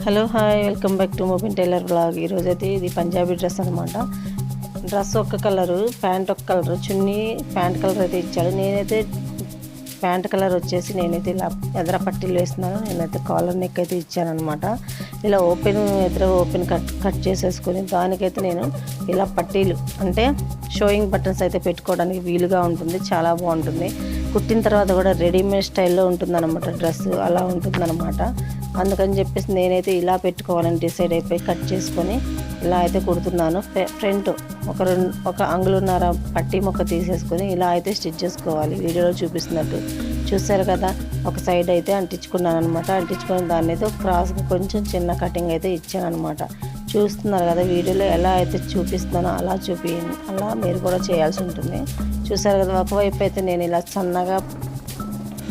Hello hi welcome back to Mobin tailor blog. ఈరోజు అయితే ఇది పంజాబీ డ్రెస్ అనమాట. డ్రెస్ ఒక కలరు, ప్యాంట్ ఒక కలరు, చున్నీ ప్యాంట్ కలర్ అయితే ఇచ్చాడు. నేనైతే ప్యాంట్ కలర్ వచ్చేసి నేనైతే ఇలా ఎదర పట్టీలు వేస్తున్నాను. నేనైతే కాలర్ నెక్ అయితే ఇచ్చానమాట. ఇలా ఎదర ఓపెన్ కట్ చేసేసుకొని దానికైతే నేను ఇలా పట్టీలు అంటే షోయింగ్ బటన్స్ అయితే పెట్టుకోవడానికి వీలుగా ఉంటుంది. చాలా బాగుంటుంది. కుట్టిన తర్వాత కూడా రెడీమేడ్ స్టైల్లో ఉంటుందన్నమాట. డ్రెస్ అలా ఉంటుందన్నమాట. అందుకని చెప్పేసి నేనైతే ఇలా పెట్టుకోవాలని డిసైడ్ అయిపోయి కట్ చేసుకొని ఇలా అయితే కుడుతున్నాను. ఫ్రంట్ ఒక అంగుళన్నర పట్టీ మొక్క తీసేసుకొని ఇలా అయితే స్టిచ్ చేసుకోవాలి. వీడియోలో చూపిస్తున్నట్టు చూసారు కదా. ఒక సైడ్ అయితే అంటించుకున్నాను అనమాట. అంటించుకొని దాన్ని అయితే క్రాస్గా కొంచెం చిన్న కటింగ్ అయితే ఇచ్చాను అనమాట. చూస్తున్నారు కదా వీడియోలో ఎలా అయితే చూపిస్తున్నానో అలా మీరు కూడా చేయాల్సి ఉంటుంది. చూసారు కదా. ఒకవైపు అయితే నేను ఇలా సన్నగా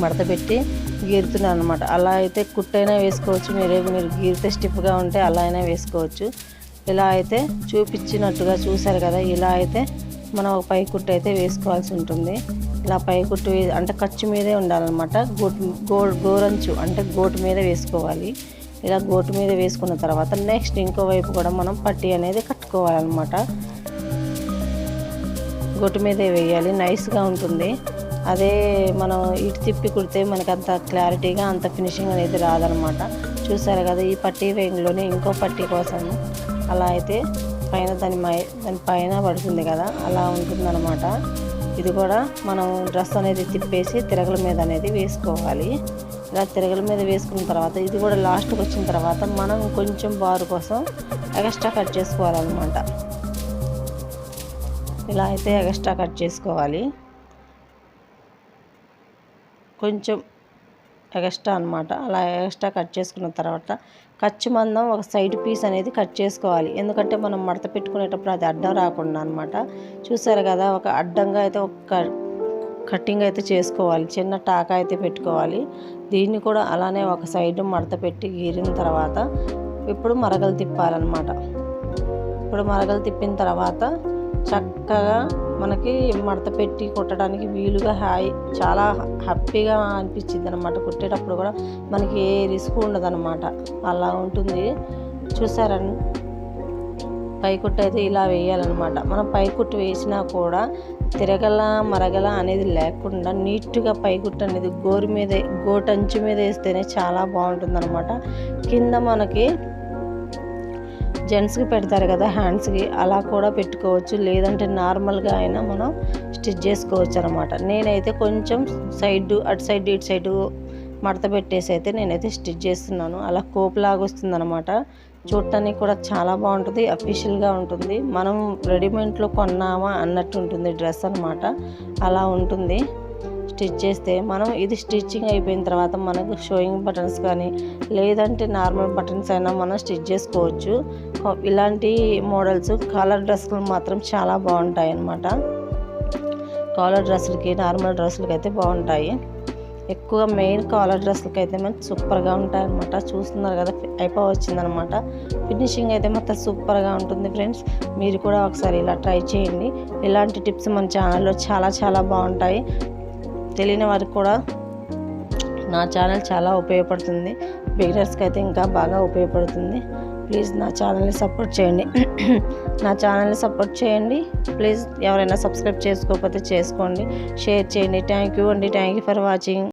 మడత పెట్టి గీరుతున్నాను అనమాట. అలా అయితే కుట్టైనా వేసుకోవచ్చు. మీరు గీరితే స్టిఫ్గా ఉంటే అలా అయినా వేసుకోవచ్చు. ఇలా అయితే చూపించినట్టుగా చూసారు కదా. ఇలా అయితే మనం ఒక పై కుట్టు అయితే వేసుకోవాల్సి ఉంటుంది. ఇలా పై కుట్టు అంటే ఖర్చు మీదే ఉండాలన్నమాట. గోరంచు అంటే గోటు మీద వేసుకోవాలి. ఇలా గోటు మీద వేసుకున్న తర్వాత నెక్స్ట్ ఇంకో వైపు కూడా మనం పట్టీ అనేది కట్టుకోవాలన్నమాట. గోటు మీదే వేయాలి, నైస్గా ఉంటుంది. అదే మనం ఇటు తిప్పి కుడితే మనకి అంత క్లారిటీగా అంత ఫినిషింగ్ అనేది రాదనమాట. చూసారు కదా. ఈ పట్టీ వేయంలోనే ఇంకో పట్టీ కోసం అలా అయితే దాని పైన పడుతుంది కదా, అలా ఉంటుందన్నమాట. ఇది కూడా మనం డ్రెస్ అనేది తిప్పేసి తిరగల మీద అనేది వేసుకోవాలి. ఇలా తిరగల మీద వేసుకున్న తర్వాత ఇది కూడా లాస్ట్కి వచ్చిన తర్వాత మనం కొంచెం బారు కోసం ఎక్స్ట్రా కట్ చేసుకోవాలన్నమాట. ఇలా అయితే ఎక్స్ట్రా కట్ చేసుకోవాలి. కొంచెం ఎక్స్ట్రా అనమాట. అలా ఎక్స్ట్రా కట్ చేసుకున్న తర్వాత ఖర్చు మందం ఒక సైడ్ పీస్ అనేది కట్ చేసుకోవాలి. ఎందుకంటే మనం మడత పెట్టుకునేటప్పుడు అది అడ్డం రాకుండా అనమాట. చూసారు కదా. ఒక అడ్డంగా అయితే ఒక కటింగ్ అయితే చేసుకోవాలి. చిన్న టాకా అయితే పెట్టుకోవాలి. దీన్ని కూడా అలానే ఒక సైడ్ మడత పెట్టి గీరిన తర్వాత ఇప్పుడు మరగలు తిప్పాలన్నమాట. ఇప్పుడు మరగలు తిప్పిన తర్వాత చక్కగా మనకి మడత పెట్టి కుట్టడానికి వీలుగా చాలా హ్యాపీగా అనిపించింది అనమాట. కుట్టేటప్పుడు కూడా మనకి ఏ రిస్క్ ఉండదు అనమాట. అలా ఉంటుంది. చూసారని పై కుట్టు అయితే ఇలా వేయాలన్నమాట. మనం పై కుట్టు వేసినా కూడా తిరగల మరగల అనేది లేకుండా నీట్గా పై కుట్టు అనేది గోటంచు మీద వేస్తేనే చాలా బాగుంటుంది అనమాట. కింద మనకి జెంట్స్కి పెడతారు కదా హ్యాండ్స్కి, అలా కూడా పెట్టుకోవచ్చు. లేదంటే నార్మల్గా అయినా మనం స్టిచ్ చేసుకోవచ్చు అనమాట. నేనైతే కొంచెం అటు సైడ్ ఇటు సైడు మడత పెట్టేసి అయితే నేనైతే స్టిచ్ చేస్తున్నాను. అలా కోపులాగా వస్తుంది అనమాట. చూడటానికి కూడా చాలా బాగుంటుంది, అఫీషియల్గా ఉంటుంది. మనం రెడీమేడ్లో కొన్నామా అన్నట్టు ఉంటుంది డ్రెస్ అనమాట. అలా ఉంటుంది స్టిచ్ చేస్తే. మనం ఇది స్టిచ్చింగ్ అయిపోయిన తర్వాత మనకు షోయింగ్ బటన్స్ కానీ లేదంటే నార్మల్ బటన్స్ అయినా మనం స్టిచ్ చేసుకోవచ్చు. ఇలాంటి మోడల్స్ కాలర్ డ్రెస్సులు మాత్రం చాలా బాగుంటాయి అన్నమాట. కాలర్ డ్రెస్సులకి నార్మల్ డ్రెస్సులకి అయితే బాగుంటాయి. ఎక్కువ మెయిన్ కాలర్ డ్రెస్సులకి అయితే మనకి సూపర్గా ఉంటాయి అన్నమాట. చూస్తున్నారు కదా వచ్చిందనమాట. ఫినిషింగ్ అయితే మొత్తం సూపర్గా ఉంటుంది ఫ్రెండ్స్. మీరు కూడా ఒకసారి ఇలా ట్రై చేయండి. ఇలాంటి టిప్స్ మన ఛానల్లో చాలా చాలా బాగుంటాయి. తెలియని వారికి కూడా నా ఛానల్ చాలా ఉపయోగపడుతుంది. బిగినర్స్కి అయితే ఇంకా బాగా ఉపయోగపడుతుంది. ప్లీజ్ నా ఛానల్ని సపోర్ట్ చేయండి. ప్లీజ్ ఎవరైనా సబ్స్క్రైబ్ చేసుకోకపోతే చేసుకోండి, షేర్ చేయండి. Thank you for watching.